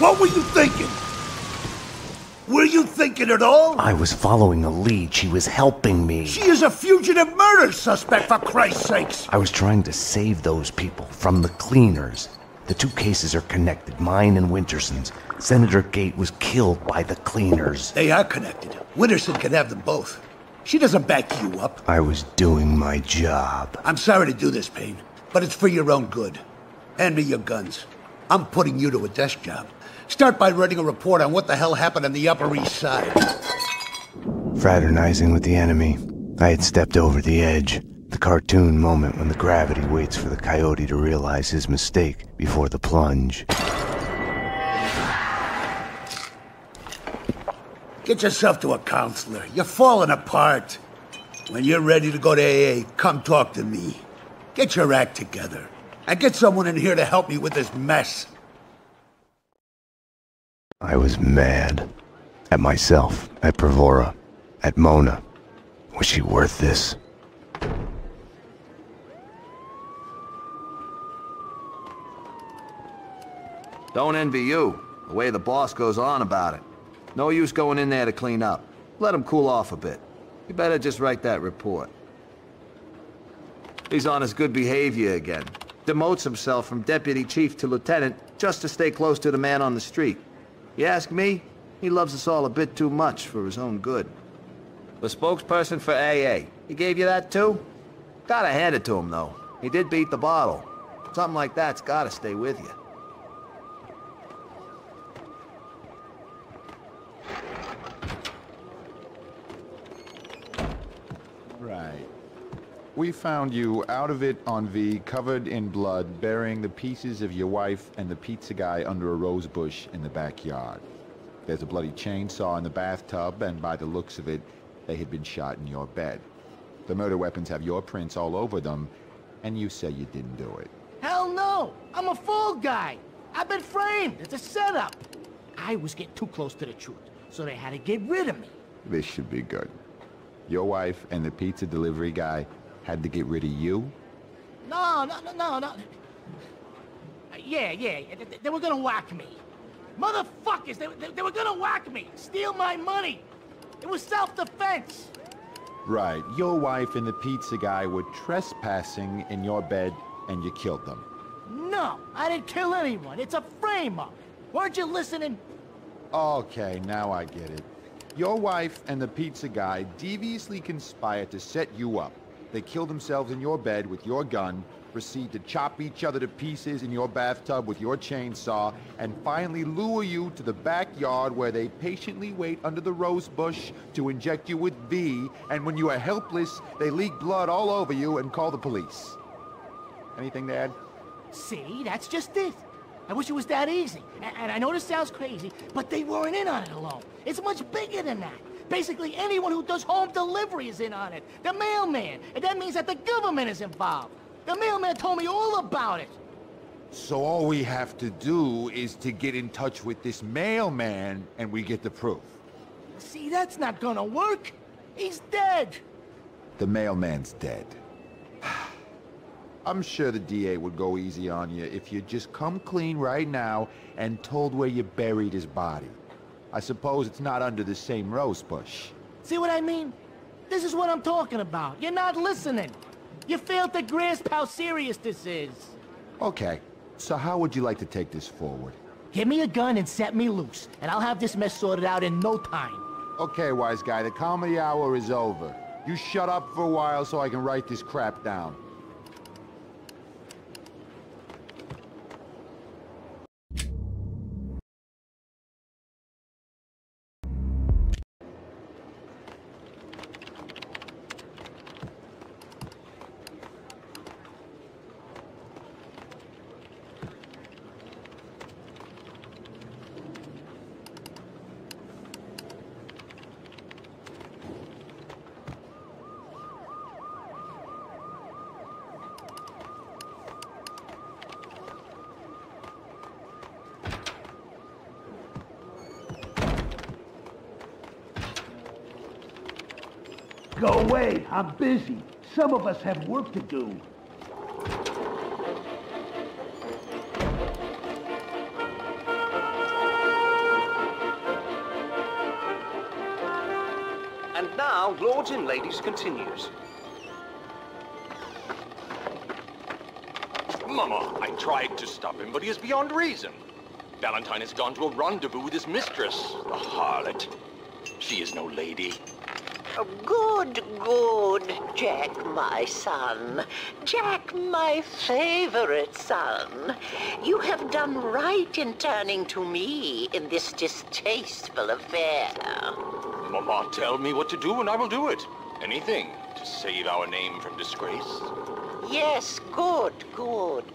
What were you thinking? Were you thinking at all? I was following a lead. She was helping me. She is a fugitive murder suspect, for Christ's sakes! I was trying to save those people from the cleaners. The two cases are connected, mine and Winterson's. Senator Gate was killed by the cleaners. They are connected. Winterson can have them both. She doesn't back you up. I was doing my job. I'm sorry to do this, Payne, but it's for your own good. Hand me your guns. I'm putting you to a desk job. Start by writing a report on what the hell happened on the Upper East Side. Fraternizing with the enemy, I had stepped over the edge. The cartoon moment when the gravity waits for the coyote to realize his mistake before the plunge. Get yourself to a counselor. You're falling apart. When you're ready to go to AA, come talk to me. Get your act together. And get someone in here to help me with this mess. I was mad. At myself, at Bravura, at Mona. Was she worth this? Don't envy you, the way the boss goes on about it. No use going in there to clean up. Let him cool off a bit. You better just write that report. He's on his good behavior again. Demotes himself from deputy chief to lieutenant just to stay close to the man on the street. You ask me, he loves us all a bit too much for his own good. The spokesperson for AA, he gave you that too? Gotta hand it to him though. He did beat the bottle. Something like that's gotta stay with you. Right. We found you out of it on V, covered in blood, burying the pieces of your wife and the pizza guy under a rose bush in the backyard. There's a bloody chainsaw in the bathtub, and by the looks of it, they had been shot in your bed. The murder weapons have your prints all over them, and you say you didn't do it. Hell no! I'm a fall guy! I've been framed! It's a setup! I was getting too close to the truth, so they had to get rid of me. This should be good. Your wife and the pizza delivery guy had to get rid of you? No. Yeah, they were gonna whack me. Motherfuckers, they were gonna whack me, steal my money. It was self-defense. Right. Your wife and the pizza guy were trespassing in your bed, and you killed them. No, I didn't kill anyone. It's a frame-up. Weren't you listening? Okay, now I get it. Your wife and the pizza guy deviously conspired to set you up. They killed themselves in your bed with your gun, proceed to chop each other to pieces in your bathtub with your chainsaw, and finally lure you to the backyard where they patiently wait under the rose bush to inject you with V, and when you are helpless, they leak blood all over you and call the police. Anything to add? See, that's just it. I wish it was that easy. And I know this sounds crazy, but they weren't in on it alone. It's much bigger than that. Basically, anyone who does home delivery is in on it. The mailman. And that means that the government is involved. The mailman told me all about it. So all we have to do is to get in touch with this mailman, and we get the proof. See, that's not gonna work. He's dead. The mailman's dead. I'm sure the DA would go easy on you if you'd just come clean right now and told where you buried his body. I suppose it's not under the same rose bush. See what I mean? This is what I'm talking about. You're not listening. You failed to grasp how serious this is. Okay, so how would you like to take this forward? Give me a gun and set me loose, and I'll have this mess sorted out in no time. Okay, wise guy, the comedy hour is over. You shut up for a while so I can write this crap down. Go away, I'm busy. Some of us have work to do. now, lords and ladies, continues. Mama, I tried to stop him, but he is beyond reason. Valentine has gone to a rendezvous with his mistress, the harlot. She is no lady. Good, good, Jack, my son. Jack, my favorite son. You have done right in turning to me in this distasteful affair. Mama, tell me what to do and I will do it. Anything to save our name from disgrace. Yes, good, good.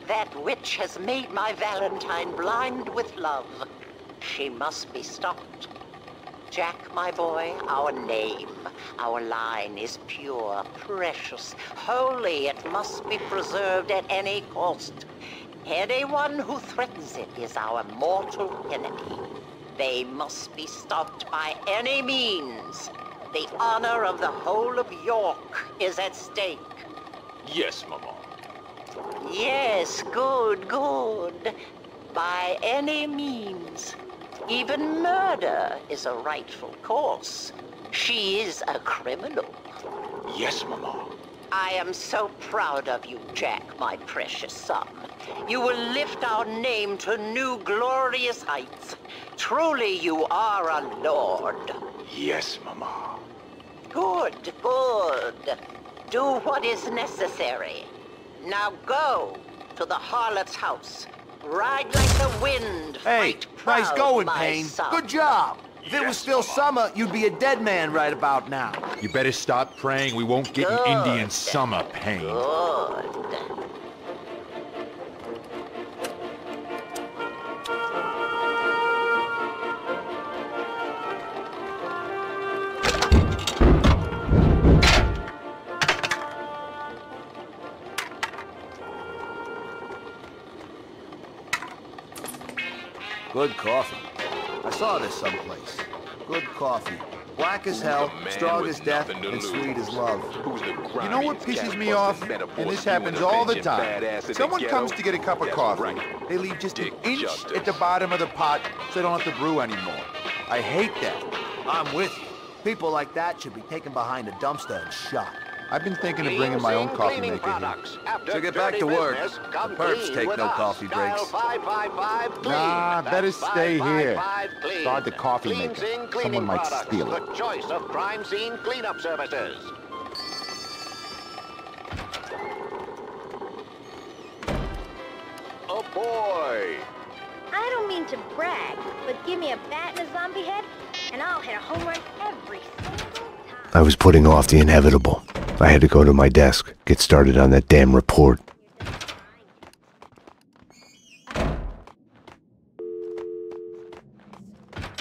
That witch has made my Valentine blind with love. She must be stopped. Jack, my boy, our name, our line is pure, precious, holy. It must be preserved at any cost. Anyone who threatens it is our mortal enemy. They must be stopped by any means. The honor of the whole of York is at stake. Yes, Mama. Yes, good, good. By any means. Even murder is a rightful course. She is a criminal. Yes, Mama. I am so proud of you, Jack, my precious son. You will lift our name to new glorious heights. Truly, you are a lord. Yes, Mama. Good, good. Do what is necessary. Now go to the harlot's house. Ride like the wind. Hey, Fight nice proud, going, my Payne. son. Good job. If it was Yes, still Mama. summer, you'd be a dead man right about now. You better stop praying we won't get an Good. Indian summer, Payne. Good. Good coffee. I saw this someplace. Good coffee. Black as hell, A man strong with as death, nothing to and lose. sweet as love. Who's the You know what pisses me off? And this happens all the time. Someone comes to get a cup of coffee. They leave just an Dick inch justice. at the bottom of the pot so they don't have to brew anymore. I hate that. I'm with you. People like that should be taken behind a dumpster and shot. I've been thinking of bringing my own coffee maker here. So get back to work. The perps take no coffee breaks. Nah, better stay here. Guard the coffee maker. Someone might steal it. The choice of crime scene cleanup services. Oh boy! I don't mean to brag, but give me a bat and a zombie head, and I'll hit a home run every single time. I was putting off the inevitable. I had to go to my desk, get started on that damn report.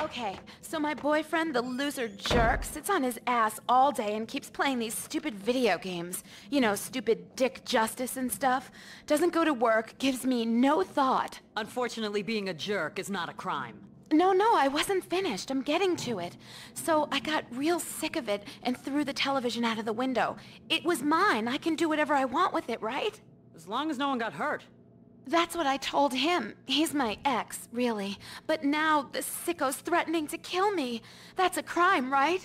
Okay, so my boyfriend, the loser jerk, sits on his ass all day and keeps playing these stupid video games. You know, stupid dick justice and stuff. Doesn't go to work, gives me no thought. Unfortunately, being a jerk is not a crime. No, I wasn't finished. I'm getting to it. So I got real sick of it and threw the television out of the window. It was mine. I can do whatever I want with it, right? As long as no one got hurt. That's what I told him. He's my ex, really. But now the sicko's threatening to kill me. That's a crime, right?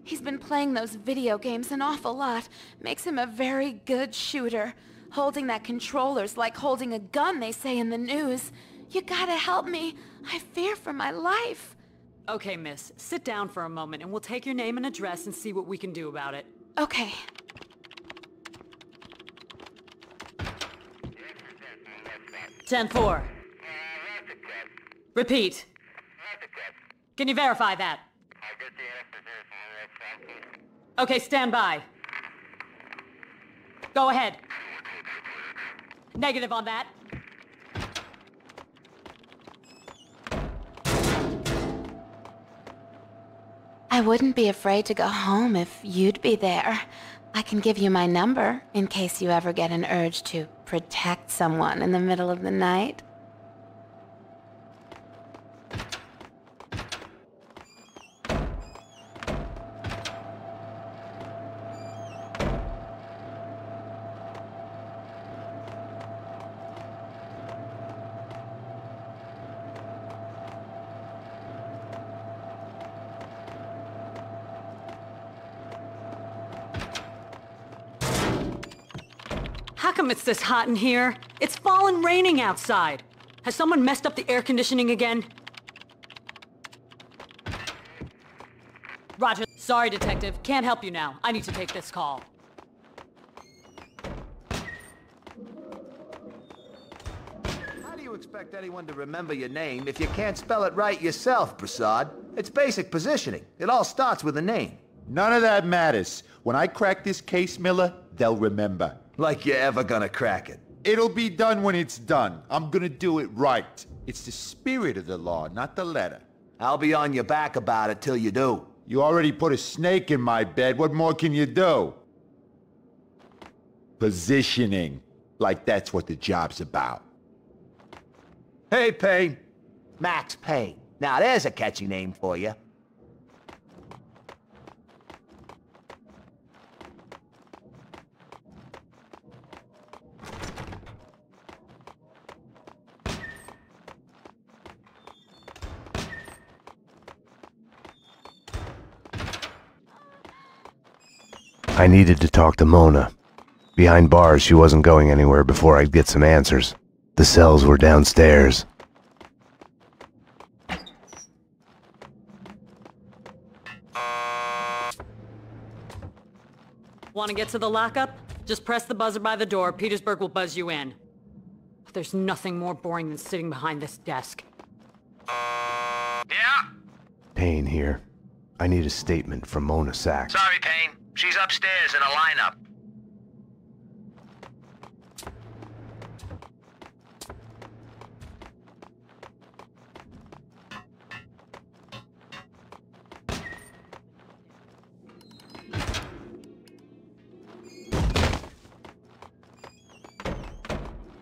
He's been playing those video games an awful lot. Makes him a very good shooter. Holding that controller's like holding a gun, they say in the news. You gotta help me. I fear for my life. Okay, miss. Sit down for a moment and we'll take your name and address and see what we can do about it. Okay. Ten-4. Repeat. Can you verify that? Okay, stand by. Go ahead. Negative on that. I wouldn't be afraid to go home if you'd be there. I can give you my number in case you ever get an urge to protect someone in the middle of the night. come it's this hot in here? It's fallen raining outside. Has someone messed up the air conditioning again? Roger. Sorry, Detective. Can't help you now. I need to take this call. How do you expect anyone to remember your name if you can't spell it right yourself, Prasad? It's basic positioning. It all starts with a name. None of that matters. When I crack this case, Miller, they'll remember. Like you're ever gonna crack it. It'll be done when it's done. I'm gonna do it right. It's the spirit of the law, not the letter. I'll be on your back about it till you do. You already put a snake in my bed. What more can you do? Positioning. Like that's what the job's about. Hey, Payne. Max Payne. Now there's a catchy name for you. I needed to talk to Mona. Behind bars, she wasn't going anywhere before I'd get some answers. The cells were downstairs. Want to get to the lockup? Just press the buzzer by the door. Petersburg will buzz you in. There's nothing more boring than sitting behind this desk. Yeah? Payne here. I need a statement from Mona Sachs. Sorry, Payne. She's upstairs in a lineup.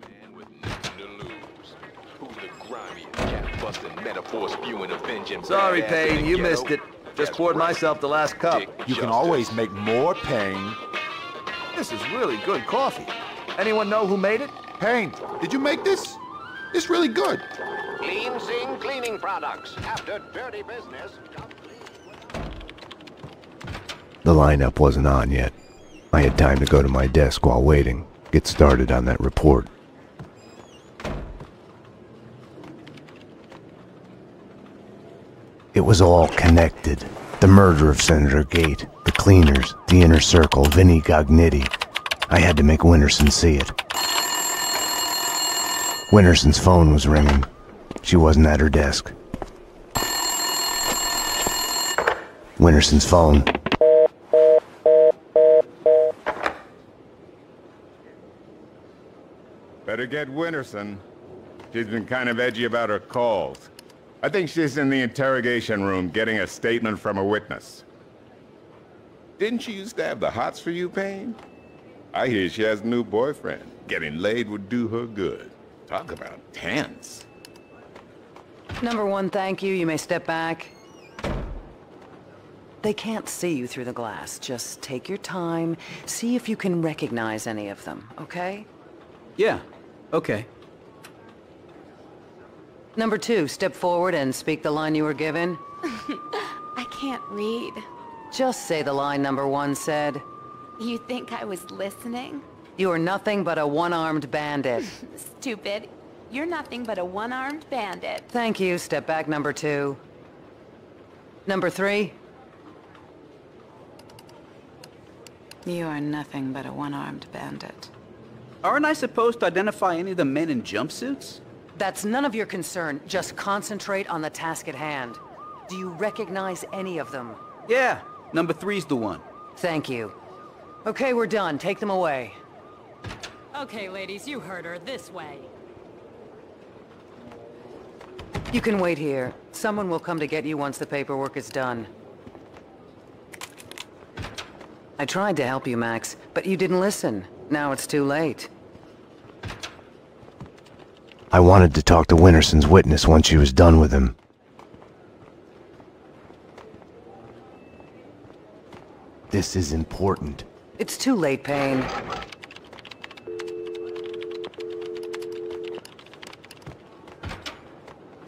Man with nothing to lose. Who's the grimy, cat-busting, metaphor-spewing, avenging... Sorry, badass Payne, in the you ghetto? missed it. Just That's poured right. myself the last cup. Dick You can justice. always make more, Payne. This is really good coffee. Anyone know who made it? Payne, did you make this? It's really good. Clean Zing cleaning products. After dirty business. The lineup wasn't on yet. I had time to go to my desk while waiting, get started on that report. It was all connected. The murder of Senator Gate, the cleaners, the inner circle, Vinnie Gognitti. I had to make Winterson see it. Winterson's phone was ringing. She wasn't at her desk. Winterson's phone. Better get Winterson. She's been kind of edgy about her calls. I think she's in the interrogation room getting a statement from a witness. Didn't she used to have the hots for you, Payne? I hear she has a new boyfriend. Getting laid would do her good. Talk about tense. Number one, thank you. You may step back. They can't see you through the glass. Just take your time. See if you can recognize any of them, okay? Yeah, okay. Number two, step forward and speak the line you were given. I can't read. Just say the line number one said. You think I was listening? You are nothing but a one-armed bandit. Stupid. You're nothing but a one-armed bandit. Thank you. Step back, number two. Number three. You are nothing but a one-armed bandit. Aren't I supposed to identify any of the men in jumpsuits? That's none of your concern. Just concentrate on the task at hand. Do you recognize any of them? Yeah, number three's the one. Thank you. Okay, we're done. Take them away. Okay, ladies, you heard her. This way. You can wait here. Someone will come to get you once the paperwork is done. I tried to help you, Max, but you didn't listen. Now it's too late. I wanted to talk to Winterson's witness once she was done with him. This is important. It's too late, Payne.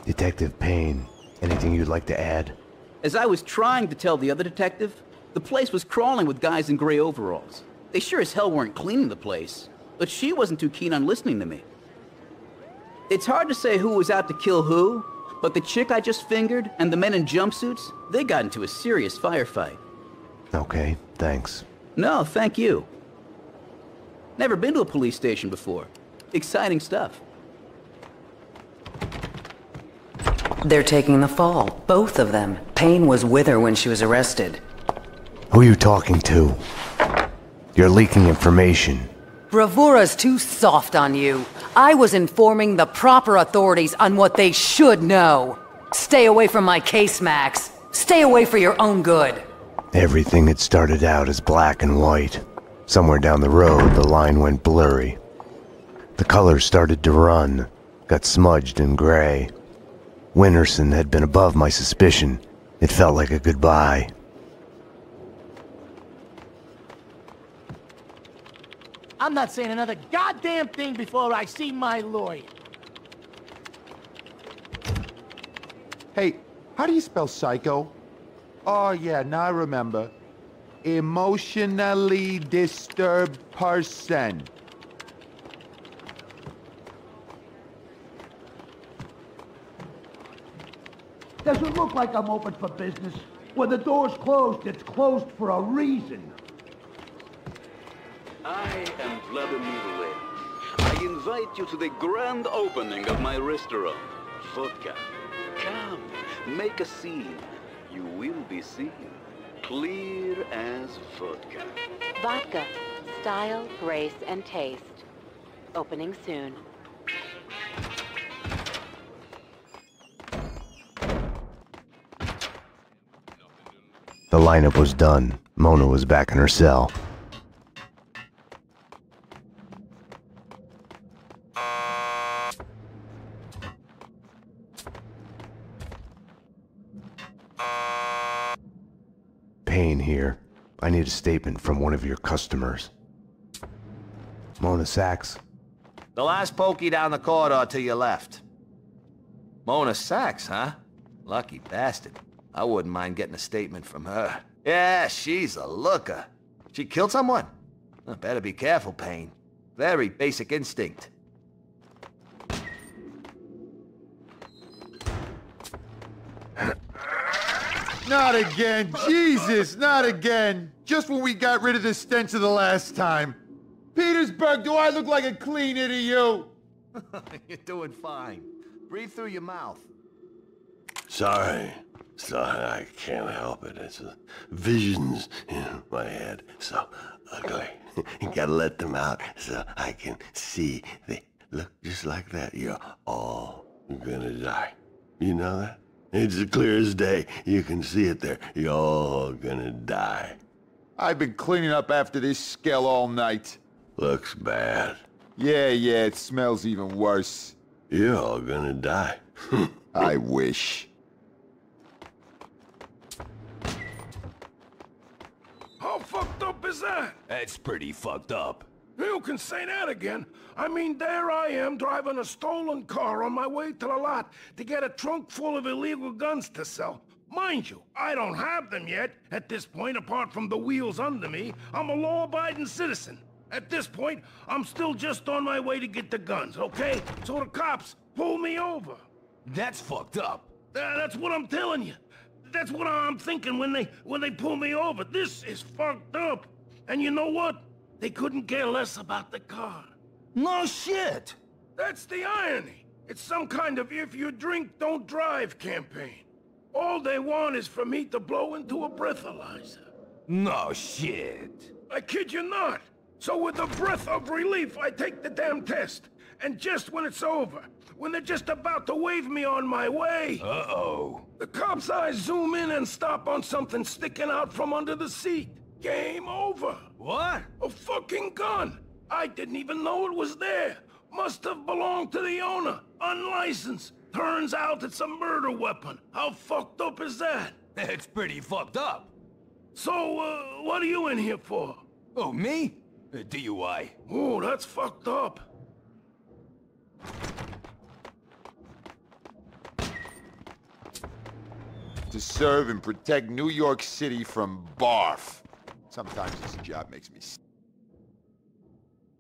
Detective Payne, anything you'd like to add? As I was trying to tell the other detective, the place was crawling with guys in gray overalls. They sure as hell weren't cleaning the place. but she wasn't too keen on listening to me. It's hard to say who was out to kill who, but the chick I just fingered and the men in jumpsuits, they got into a serious firefight. Okay, thanks. No, thank you. Never been to a police station before. Exciting stuff. They're taking the fall, both of them. Payne was with her when she was arrested. Who are you talking to? You're leaking information. Bravura's too soft on you. I was informing the proper authorities on what they should know. Stay away from my case, Max. Stay away for your own good. Everything had started out as black and white. Somewhere down the road, the line went blurry. The colors started to run, got smudged and gray. Winterson had been above my suspicion. It felt like a goodbye. I'm not saying another goddamn thing before I see my lawyer. Hey, how do you spell psycho? Oh yeah, now I remember. Emotionally disturbed person. Does it look like I'm open for business? When the door's closed, it's closed for a reason. I am Vladimir Lenin. I invite you to the grand opening of my restaurant, Vodka. Come, make a scene. You will be seen. Clear as vodka. Vodka. Style, grace, and taste. Opening soon. The lineup was done. Mona was back in her cell. Payne here. I need a statement from one of your customers. Mona Sachs? The last pokey down the corridor to your left. Mona Sachs, huh? Lucky bastard. I wouldn't mind getting a statement from her. Yeah, she's a looker. She killed someone? Better be careful, Payne. Very basic instinct. Not again! Jesus, not again! Just when we got rid of the stench of the last time. Petersburg, do I look like a cleaner to you? You're doing fine. Breathe through your mouth. Sorry, I can't help it. It's visions in my head, so ugly. You gotta let them out so I can see. They look just like that. You're all gonna die. You know that? It's as clear as day. You can see it there. You're all gonna die. I've been cleaning up after this skell all night. Looks bad. Yeah, it smells even worse. You're all gonna die. I wish. How fucked up is that? That's pretty fucked up. You can say that again. I mean, there I am driving a stolen car on my way to the lot to get a trunk full of illegal guns to sell. Mind you, I don't have them yet. At this point, apart from the wheels under me, I'm a law-abiding citizen. At this point, I'm still just on my way to get the guns, okay? So the cops pull me over. That's fucked up. That's what I'm telling you. That's what I'm thinking when they pull me over. This is fucked up. And you know what? They couldn't care less about the car. No shit! That's the irony. It's some kind of if you drink, don't drive campaign. All they want is for me to blow into a breathalyzer. No shit. I kid you not. So with a breath of relief, I take the damn test. And just when it's over, when they're just about to wave me on my way... Uh-oh. The cops' eyes zoom in and stop on something sticking out from under the seat. Game over. What? A fucking gun. I didn't even know it was there. Must have belonged to the owner. Unlicensed. Turns out it's a murder weapon. How fucked up is that? That's pretty fucked up. So, what are you in here for? Oh, me? DUI. Oh, that's fucked up. To serve and protect New York City from barf. Sometimes this job makes me sick.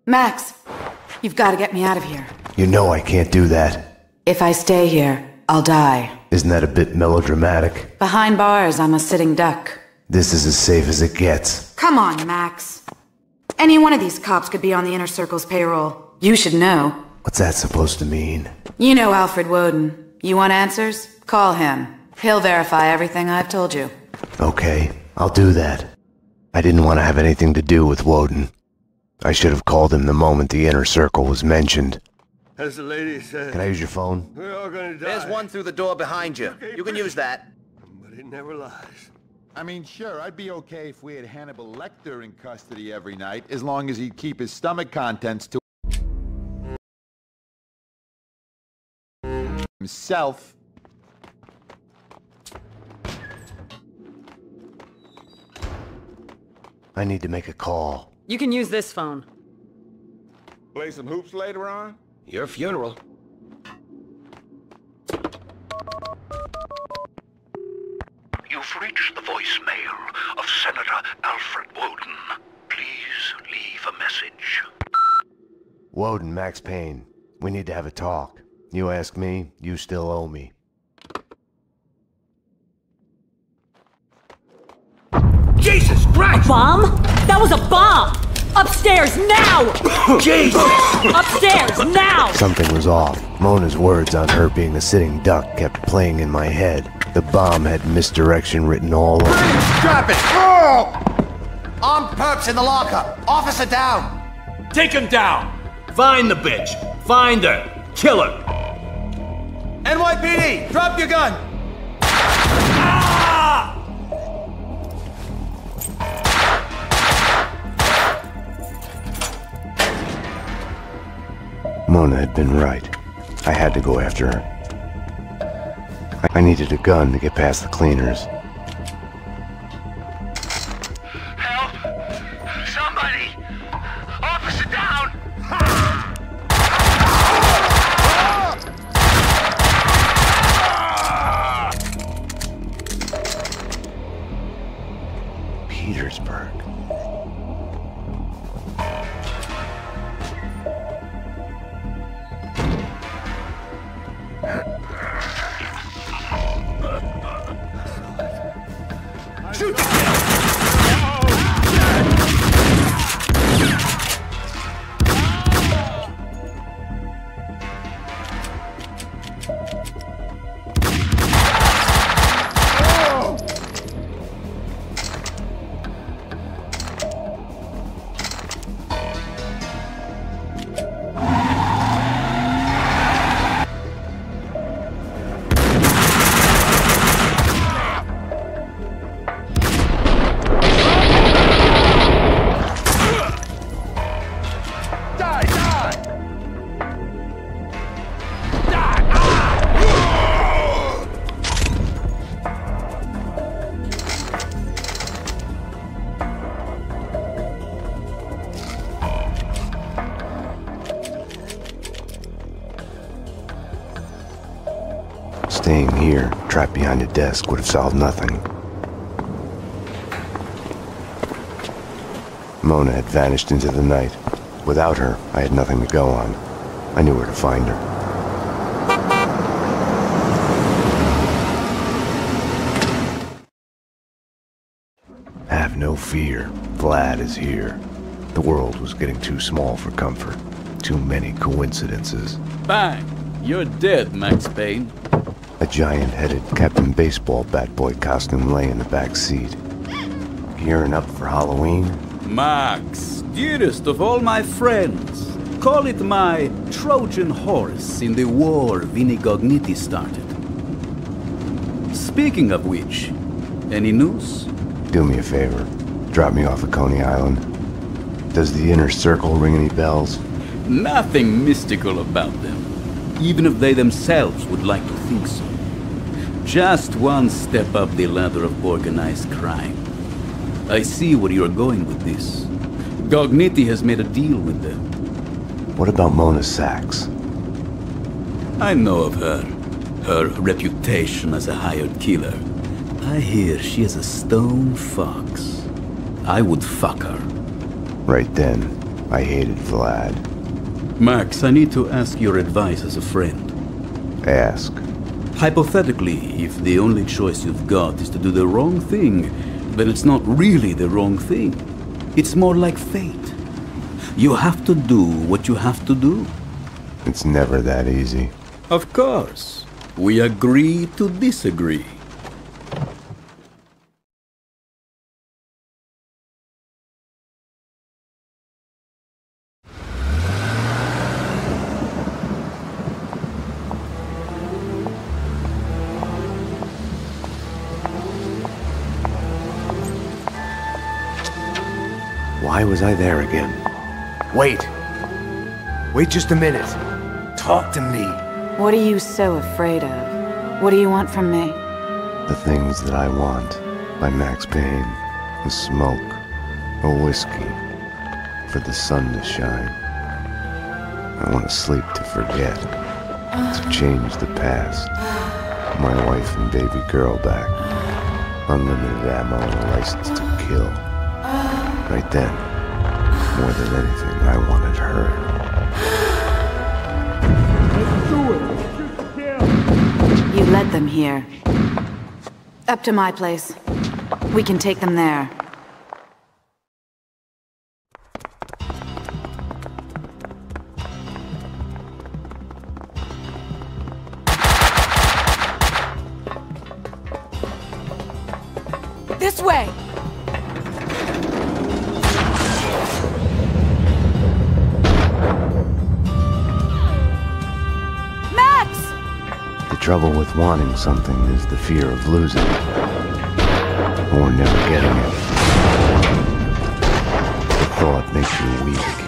Max, you've got to get me out of here. You know I can't do that. If I stay here, I'll die. Isn't that a bit melodramatic? Behind bars, I'm a sitting duck. This is as safe as it gets. Come on, Max. Any one of these cops could be on the Inner Circle's payroll. You should know. What's that supposed to mean? You know Alfred Woden. You want answers? Call him. He'll verify everything I've told you. Okay, I'll do that. I didn't want to have anything to do with Woden. I should have called him the moment the Inner Circle was mentioned. As the lady said... Can I use your phone? We're all gonna die. There's one through the door behind you. Okay, You can use that. But it never lies. I mean, sure, I'd be okay if we had Hannibal Lecter in custody every night, as long as he'd keep his stomach contents to himself. I need to make a call. You can use this phone. Play some hoops later on? Your funeral. You've reached the voicemail of Senator Alfred Woden. Please leave a message. Woden, Max Payne. We need to have a talk. You ask me, you still owe me. Jesus Christ! Bomb? That was a bomb! Upstairs, now! Jesus! Upstairs, now! Something was off. Mona's words on her being a sitting duck kept playing in my head. The bomb had misdirection written all over it. Drop it! Oh! Armed perps in the lockup. Officer down. Take him down! Find the bitch! Find her! Kill her! NYPD, drop your gun! Mona had been right. I had to go after her. I needed a gun to get past the cleaners. Help! Somebody! Officer down! Petersburg. Shoot! Staying here, trapped behind a desk, would have solved nothing. Mona had vanished into the night. Without her, I had nothing to go on. I knew where to find her. Have no fear. Vlad is here. The world was getting too small for comfort. Too many coincidences. Bang! You're dead, Max Payne. A giant-headed Captain Baseball Bat Boy costume lay in the back seat. Gearing up for Halloween? Max, dearest of all my friends. Call it my Trojan horse in the war Vinnie Gognitti started. Speaking of which, any news? Do me a favor. Drop me off at Coney Island. Does the Inner Circle ring any bells? Nothing mystical about them, even if they themselves would like to think so. Just one step up the ladder of organized crime. I see where you're going with this. Gognitti has made a deal with them. What about Mona Sachs? I know of her. Her reputation as a hired killer. I hear she is a stone fox. I would fuck her. Right then, I hated Vlad. Max, I need to ask your advice as a friend. Ask. Hypothetically, if the only choice you've got is to do the wrong thing, then it's not really the wrong thing. It's more like fate. You have to do what you have to do. It's never that easy. Of course. We agree to disagree. Why was I there again? Wait. Wait just a minute. Talk to me. What are you so afraid of? What do you want from me? The Things That I Want by Max Payne. A smoke. A whiskey. For the sun to shine. I want to sleep to forget. To change the past. My wife and baby girl back. Unlimited ammo and a license to kill. Right then, more than anything, I wanted her. You led them here. Up to my place. We can take them there. This way! The trouble with wanting something is the fear of losing it. Or never getting it. The thought makes you weak.